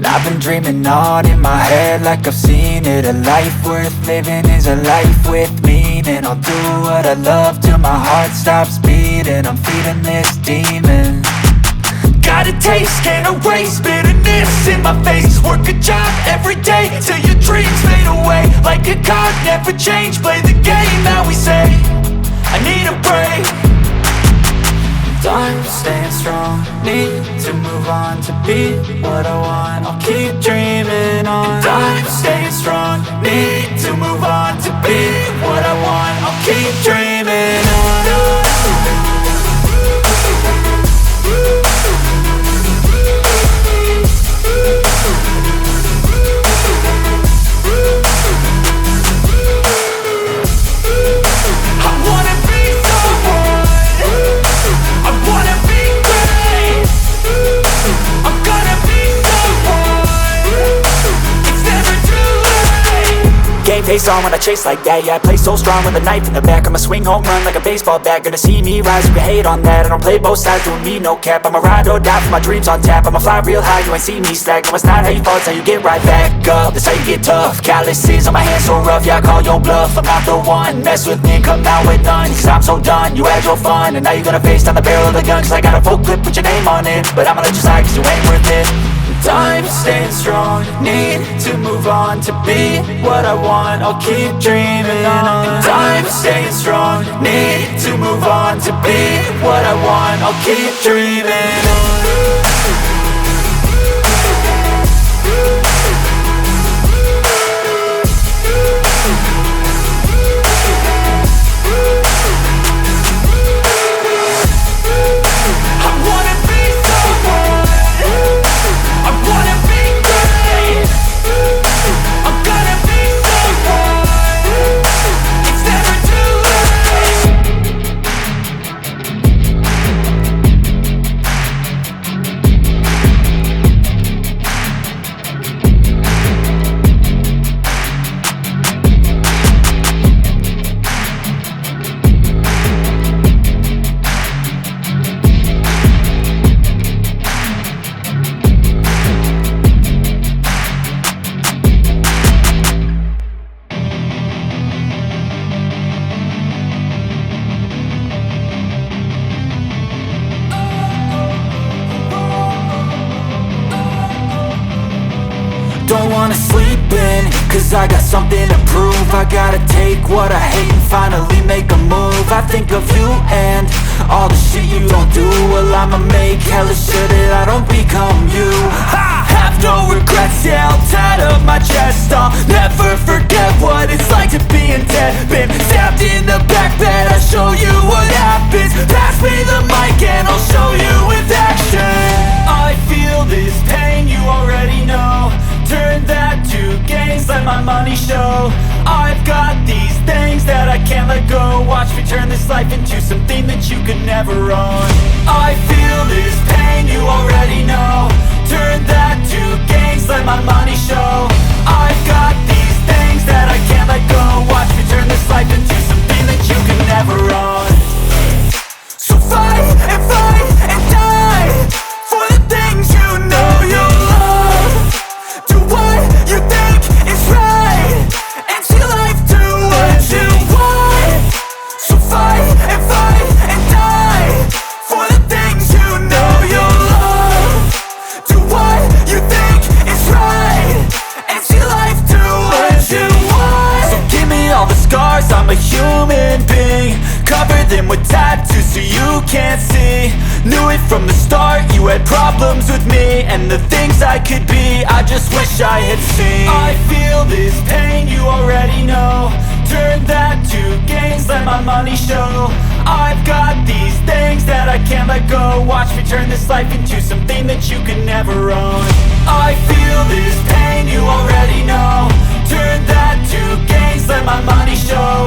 I've been dreaming on in my head like I've seen it. A life worth living is a life with meaning. I'll do what I love till my heart stops beating. I'm feeding this demon. Got a taste, can't erase bitterness in my face. Work a job every day till your dreams fade away. Like a card, never change, play the game that we say. I need a break. I'm staying strong, need to move on to be what I want. I'll keep dreaming on. And I'm staying strong, need to move on to be what I want. I'll keep dreaming on. Face on when I chase like that. Yeah, I play so strong with a knife in the back. I'ma swing home run like a baseball bat. Gonna see me rise, you can hate on that. I don't play both sides, doing me no cap. I'ma ride or die for my dreams on tap. I'ma fly real high, you ain't see me slack. No, it's not how you fall, it's how you get right back up. That's how you get tough. Calluses on my hands so rough, yeah, I call your bluff. I'm not the one, mess with me and come out with none. Cause I'm so done, you had your fun. And now you're gonna face down the barrel of the gun. Cause I got a full clip with your name on it. But I'ma let you slide cause you ain't worth it. I'm staying strong, need to move on to be what I want. I'll keep dreaming on. I'm staying strong, need to move on to be what I want. I'll keep dreaming on. Don't wanna sleep in, cause I got something to prove. I gotta take what I hate and finally make a move. I think of you and all the shit you don't do. Well, I'ma make hella sure that I don't become you. I have no regrets, yeah, I'll tie up my chest. I'll never forget what it's like to be in debt. Been stabbed in the back bed, I'll show you what happens. Pass me the mic and I'll show you with action. I feel this pain, you already know. Turn that to gains, let my money show. I've got these things that I can't let go. Watch me turn this life into something that you could never own. I feel this pain, you already know. Turn that to gains, let my money show. I've got these things that I can't let go. Watch me turn this life into something that you could never own. So fight and die for the things you know you love. Do what you think is right and see life do what you want. So fight and die for the things you know you love. Do what you think is right and see life do what you want. So give me all the scars, I'm a human being. Cover them with tattoos so you can't see. Knew it from the start, you had problems with me and the things I could be, I just wish I had seen. I feel this pain, you already know. Turn that to gains, let my money show. I've got these things that I can't let go. Watch me turn this life into something that you could never own. I feel this pain, you already know. Turn that to gains, let my money show.